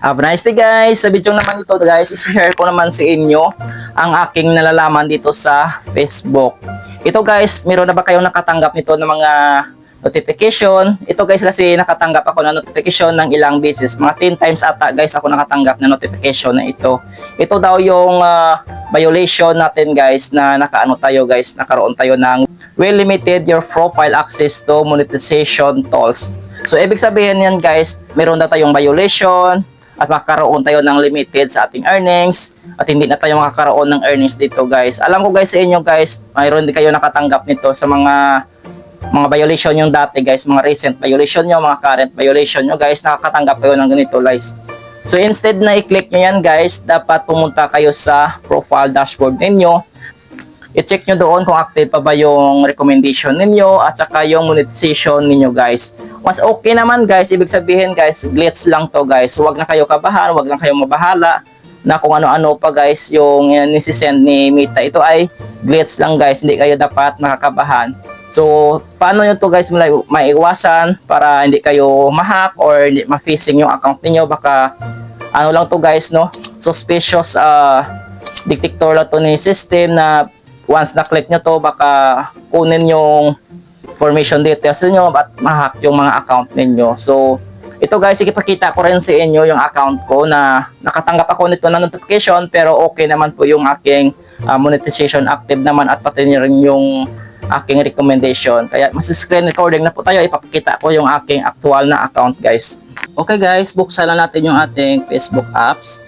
Have a nice day guys! Sa video naman ito guys, i-share ko naman sa inyo ang aking nalalaman dito sa Facebook. Ito guys, meron na ba kayong nakatanggap nito ng mga notification? Ito guys kasi nakatanggap ako ng notification ng ilang beses. Mga 10 times ata guys ako nakatanggap ng notification na ito. Ito daw yung violation natin guys na nakaano tayo guys, nakaroon tayo ng will limited your profile access to monetization tools. So ibig sabihin yan guys, meron na tayong violation at makakaroon tayo ng limited sa ating earnings at hindi na tayo makakaroon ng earnings dito guys. Alam ko guys sa inyo guys, mayroon din kayo nakatanggap nito sa mga violation yung dati guys, mga recent violation nyo, mga current violation nyo guys, nakakatanggap kayo ng ganito guys. So instead na i-click nyo yan guys, dapat pumunta kayo sa profile dashboard ninyo. I-check nyo doon kung active pa ba yung recommendation ninyo at saka yung monetization ninyo guys. Once okay naman guys, ibig sabihin guys, glitch lang to guys. So, wag na kayo kabahan, wag lang kayo mabahala na kung ano-ano pa guys yung nisisend ni Meta. Ito ay glitch lang guys, hindi kayo dapat makakabahan. So, paano nyo to guys maiiwasan para hindi kayo ma-hack or hindi ma-phishing yung account niyo? Baka ano lang to guys, no? Suspicious detector lang to ni system na once na-click nyo to, baka kunin yung information details niyo at ma-hack yung mga account ninyo. So, ito guys, ipakita ko rin sa inyo yung account ko na nakatanggap ako nito ng notification pero okay naman po yung aking monetization, active naman at pati rin yung aking recommendation. Kaya mas screen recording na po tayo, ipapakita ko yung aking actual na account guys. Okay guys, buksan lang natin yung ating Facebook apps.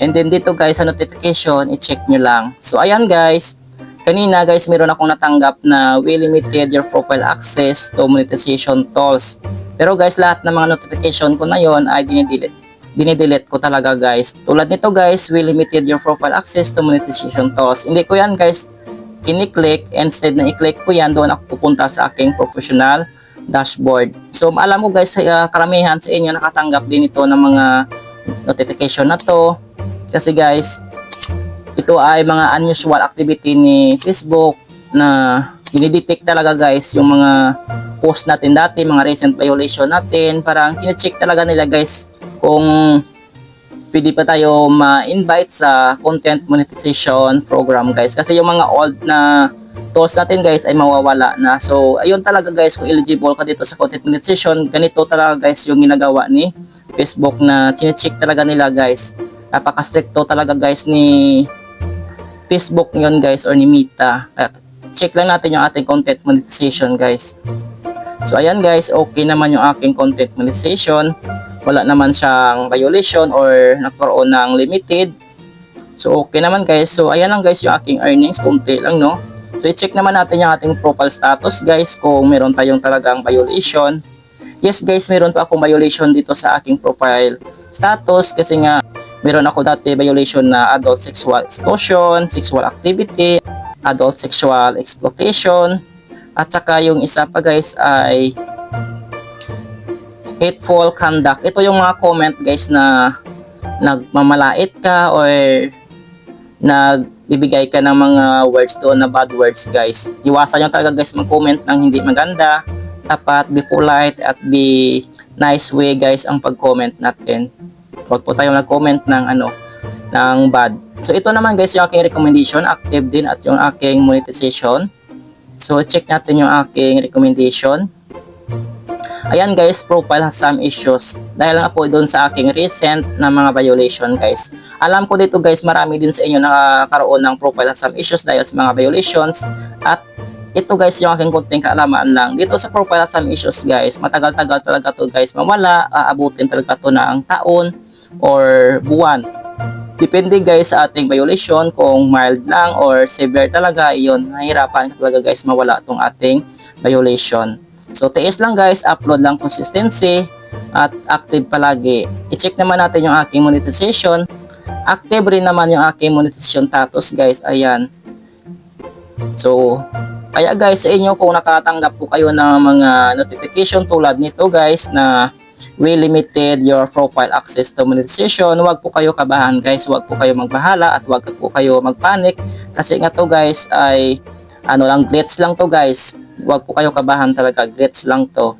And then dito guys sa notification, i-check nyo lang. So ayan guys, kanina guys meron akong natanggap na we limited your profile access to monetization tools. Pero guys lahat ng mga notification ko na yon ay dinidelete ko talaga guys. Tulad nito guys, we limited your profile access to monetization tools. Hindi ko yan guys kiniklik, instead na i-click ko yan, doon ako pupunta sa aking professional dashboard. So alam ko guys, karamihan sa inyo nakatanggap din ito ng mga notification na to. Kasi guys, ito ay mga unusual activity ni Facebook na dinidetect talaga guys yung mga post natin dati, mga recent violation natin. Parang kine-check talaga nila guys kung pwede pa tayo ma-invite sa content monetization program guys. Kasi yung mga old na tools natin guys ay mawawala na. So ayun talaga guys, kung eligible ka dito sa content monetization, ganito talaga guys yung ginagawa ni Facebook na kine-check talaga nila guys. Napaka-stricto talaga guys ni Facebook yun guys or ni Meta. Check lang natin yung ating content monetization guys. So ayan guys, okay naman yung aking content monetization. Wala naman siyang violation or nagkaroon ng limited. So okay naman guys. So ayan lang guys yung aking earnings, konti lang no. So i-check naman natin yung ating profile status guys kung meron tayong talagang violation. Yes guys, meron pa akong violation dito sa aking profile status kasi nga meron ako dati violation na adult sexual extortion, sexual activity, adult sexual exploitation, at saka yung isa pa guys ay hateful conduct. Ito yung mga comment guys na nagmamalait ka or nagbibigay ka ng mga words doon na bad words guys. Iwasan nyo talaga guys mag-comment ng hindi maganda. Dapat be polite at be nice way guys ang pag-comment natin. Huwag po tayo nag-comment ng ng bad. So ito naman guys yung aking recommendation, active din at yung aking monetization. So check natin yung aking recommendation. Ayan guys, profile has some issues. Dahil nga po doon sa aking recent na mga violation guys. Alam ko dito guys, marami din sa inyo nakakaroon ng profile has some issues dahil sa mga violations. At ito guys yung aking kunting kaalaman lang. Dito sa profile has some issues guys, matagal-tagal talaga to guys mawala. Aabutin talaga to ng taon or buwan. Depende guys sa ating violation kung mild lang or severe talaga, iyon mahirapan talaga guys mawala tong ating violation. So tiis lang guys, upload lang consistency at active palagi. I-check naman natin yung aking monetization. Active rin naman yung aking monetization status guys, ayan. So kaya guys sa inyo kung nakatanggap po kayo ng mga notification tulad nito guys na we limited your profile access to monetization, huwag po kayo kabahan guys, huwag po kayo magbahala at huwag po kayo magpanic kasi nga to guys ay glitch lang to guys. Huwag po kayo kabahan talaga, glitch lang to.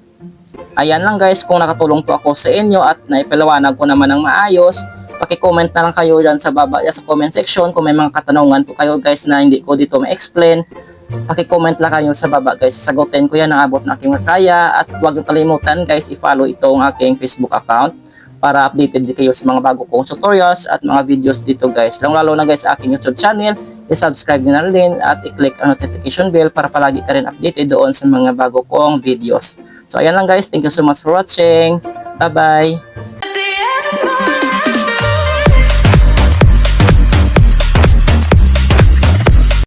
Ayan lang guys, kung nakatulong po ako sa inyo at naipaliwanag ko naman ng maayos, paki-comment na lang kayo dyan sa baba sa comment section kung may mga katanungan po kayo guys na hindi ko dito ma-explain. Paki-comment lang kayo sa baba guys, sagutin ko yan ang abot na aking kaya, at huwag niyo kalimutan guys i-follow itong aking Facebook account para updated din kayo sa mga bago kong tutorials at mga videos dito guys. Lalo na guys sa aking YouTube channel, i-subscribe nyo na rin at i-click ang notification bell para palagi ka rin updated doon sa mga bago kong videos. So ayan lang guys, thank you so much for watching. Bye bye!